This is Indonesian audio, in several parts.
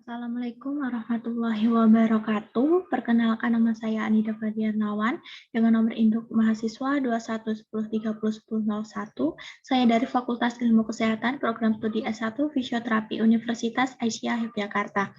Assalamualaikum warahmatullahi wabarakatuh. Perkenalkan, nama saya Anida Fadiarnawan dengan nomor induk mahasiswa 2110301001. Saya dari Fakultas Ilmu Kesehatan, Program Studi S1 Fisioterapi Universitas Aisyah Yogyakarta.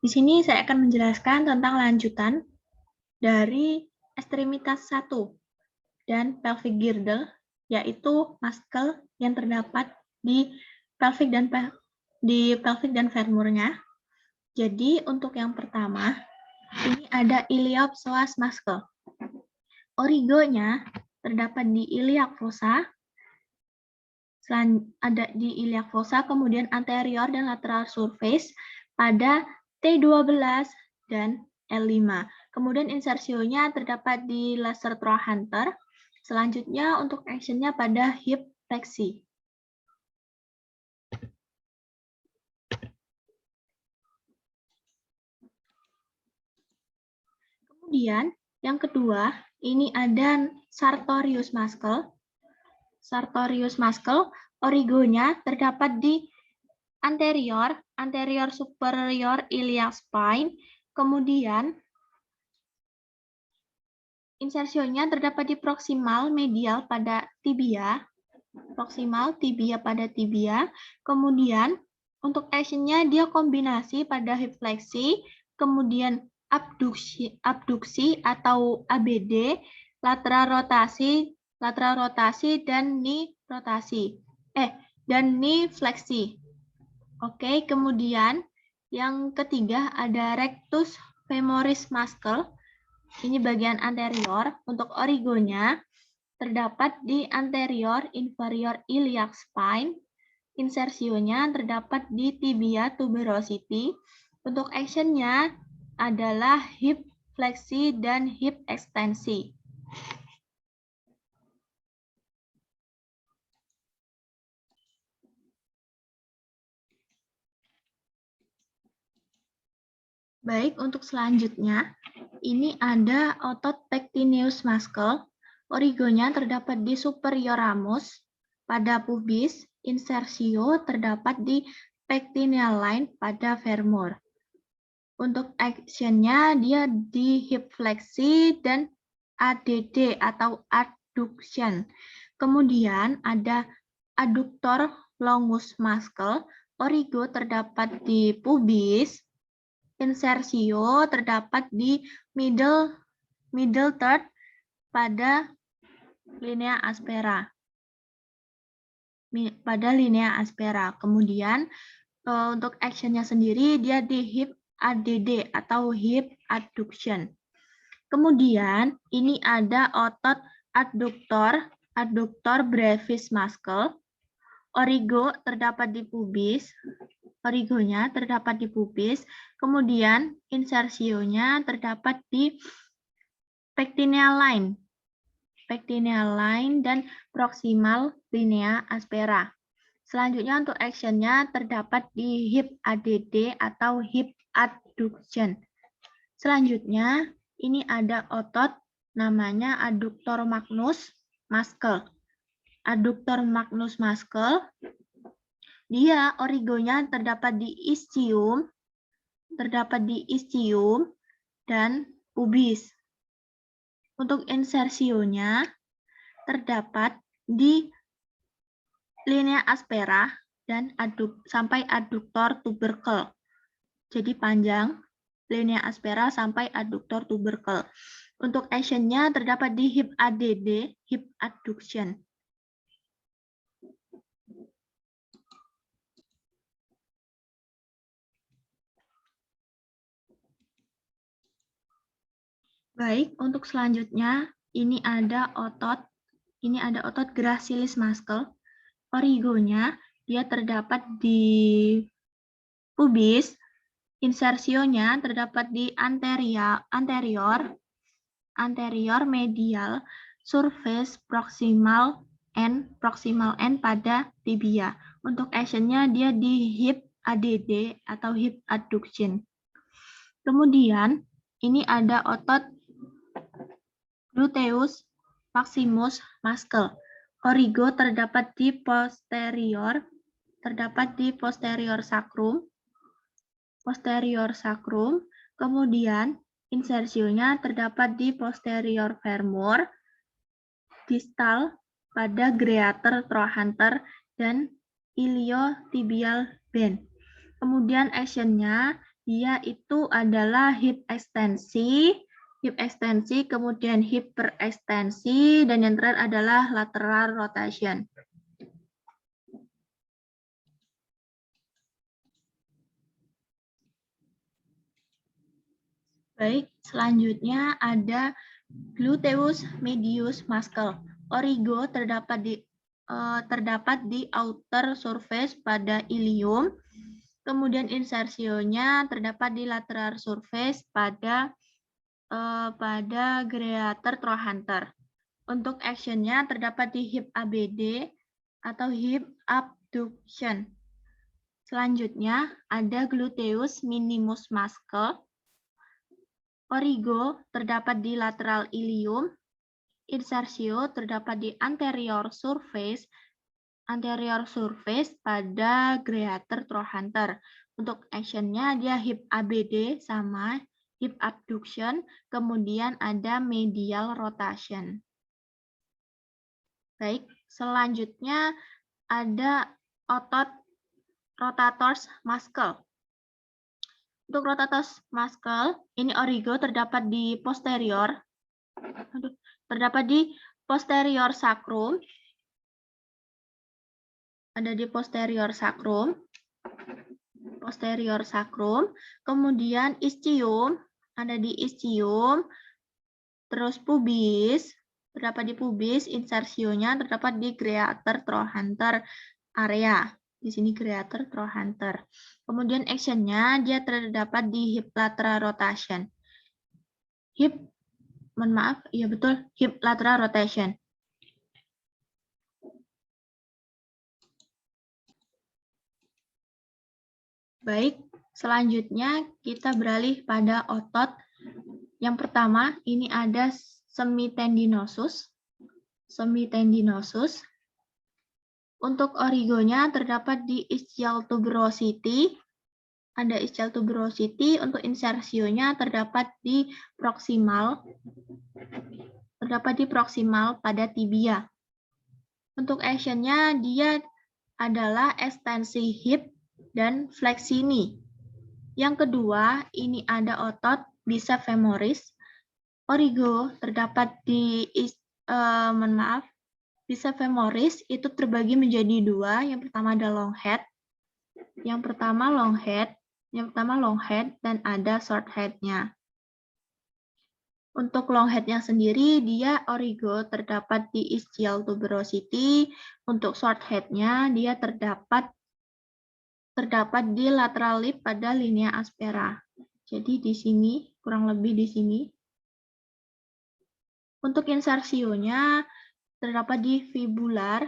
Di sini saya akan menjelaskan tentang lanjutan dari ekstremitas 1 dan pelvic girdle, yaitu muscle yang terdapat di pelvic dan femurnya. Jadi untuk yang pertama, ini ada iliopsoas muscle. Origonya terdapat di iliac fossa, ada di iliac fossa, kemudian anterior dan lateral surface pada T12 dan L5. Kemudian insersionya terdapat di laser trochanter. Selanjutnya untuk actionnya pada hip fleksi. Kemudian yang kedua, ini ada sartorius muscle. Sartorius muscle, origonya terdapat di anterior superior iliac spine, kemudian insersionya terdapat di proximal medial pada tibia, kemudian untuk actionnya dia kombinasi pada hip fleksi, kemudian abduksi atau ABD, lateral rotasi dan knee rotasi. Dan knee fleksi. Oke, kemudian yang ketiga ada rectus femoris muscle. Ini bagian anterior. Untuk origonya terdapat di anterior inferior iliac spine. Insersionya terdapat di tibia tuberosity. Untuk actionnya adalah hip fleksi dan hip ekstensi. Baik, untuk selanjutnya, ini ada otot pectineus muscle. Origonya terdapat di superior ramus pada pubis. Insersio terdapat di pectineal line pada femur. Untuk actionnya dia di hip fleksi dan ADD atau adduction. Kemudian ada adductor longus muscle. Origo terdapat di pubis. Insersio terdapat di middle third pada linea aspera. Kemudian untuk actionnya sendiri dia di hip ADD atau hip adduction. Kemudian ini ada otot adductor brevis muscle. Origo terdapat di pubis. Origonya terdapat di pubis. Kemudian insersionya terdapat di pectineal line dan proximal linea aspera. Selanjutnya untuk actionnya terdapat di hip ADD atau hip adduction. Selanjutnya ini ada otot namanya adductor magnus muscle. Adductor magnus muscle, dia origonya terdapat di ischium dan pubis. Untuk insersionya terdapat di linea aspera dan sampai adductor tubercle. Jadi panjang linea aspera sampai adductor tubercle. Untuk actionnya terdapat di hip ADD, hip adduction. Baik, untuk selanjutnya ini ada otot gracilis muscle. Origonya dia terdapat di pubis. Insersionya terdapat di anterior medial surface proximal end pada tibia. Untuk actionnya dia di hip ADD atau hip adduction. Kemudian ini ada otot gluteus maximus muscle. Origo terdapat di posterior sacrum. posterior sacrum, kemudian insersionya terdapat di posterior femur, distal pada greater trochanter dan iliotibial band. Kemudian actionnya dia itu adalah hip ekstensi, kemudian hiperekstensi, dan yang terakhir adalah lateral rotation. Baik, selanjutnya ada gluteus medius muscle. Origo terdapat di outer surface pada ilium. Kemudian insersionya terdapat di lateral surface pada greater trochanter. Untuk actionnya terdapat di hip ABD atau hip abduction. Selanjutnya ada gluteus minimus muscle. Origo terdapat di lateral ilium, insersio terdapat di anterior surface pada greater trochanter. Untuk actionnya dia hip ABD sama hip abduction, kemudian ada medial rotation. Baik, selanjutnya ada otot rotators muscle. Untuk rotators muscle, ini origo terdapat di posterior sacrum. Ada di posterior sacrum. Kemudian ischium, ada di ischium. Terus pubis, terdapat di pubis, insersionya terdapat di greater trochanter area. Di sini greater trochanter. Kemudian actionnya dia terdapat di hip lateral rotation. Hip lateral rotation. Baik, selanjutnya kita beralih pada otot. Yang pertama, ini ada semitendinosus. Untuk origonya terdapat di ischial tuberosity. Ada ischial tuberosity. Untuk insersionya terdapat di proximal pada tibia. Untuk actionnya dia adalah ekstensi hip dan fleksini. Yang kedua, ini ada otot biceps femoris. Origo terdapat di biceps femoris itu terbagi menjadi dua. Yang pertama ada long head. Yang pertama long head dan ada short head-nya. Untuk long head-nya sendiri, dia origo terdapat di ischial tuberosity. Untuk short head-nya, dia terdapat di lateral lip pada linea aspera. Jadi di sini, kurang lebih di sini. Untuk insersionya, terdapat di fibular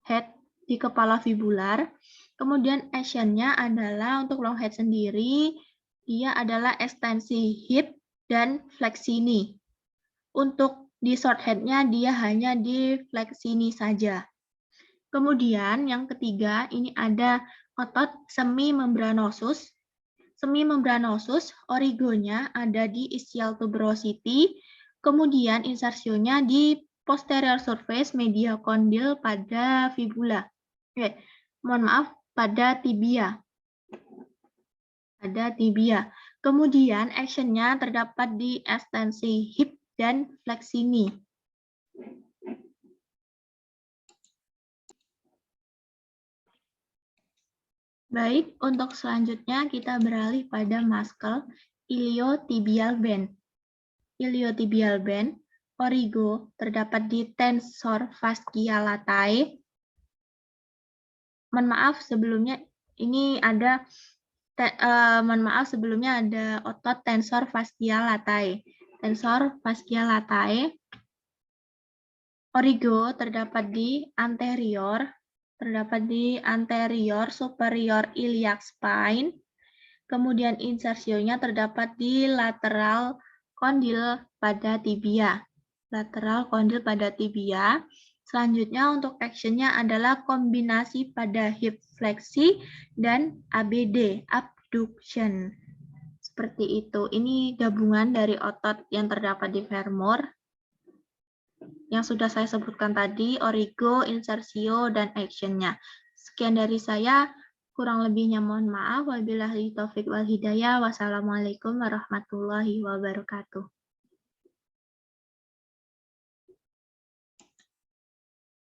head, di kepala fibular. Kemudian actionnya adalah untuk long head sendiri, dia adalah ekstensi hip dan fleksini. Untuk di short head-nya dia hanya di fleksini saja. Kemudian yang ketiga ini ada otot semimembranosus. Semimembranosus origonya ada di ischial tuberosity. Kemudian insersionya di posterior surface media kondil pada fibula. Pada tibia. Kemudian actionnya terdapat di ekstensi hip dan fleksini. Baik, untuk selanjutnya kita beralih pada muscle iliotibial band. Iliotibial band, origo terdapat di tensor fascia latae. Mohon maaf sebelumnya ini ada ada otot tensor fascia latae. Tensor fascia latae. Origo terdapat di anterior superior iliac spine. Kemudian insersionya terdapat di lateral kondil pada tibia. Selanjutnya untuk actionnya adalah kombinasi pada hip fleksi dan ABD, abduction. Seperti itu. Ini gabungan dari otot yang terdapat di femur yang sudah saya sebutkan tadi, origo, insertio, dan action-nya. Sekian dari saya. Kurang lebihnya mohon maaf. Wabillahi taufiq wal hidayah. Wassalamualaikum warahmatullahi wabarakatuh.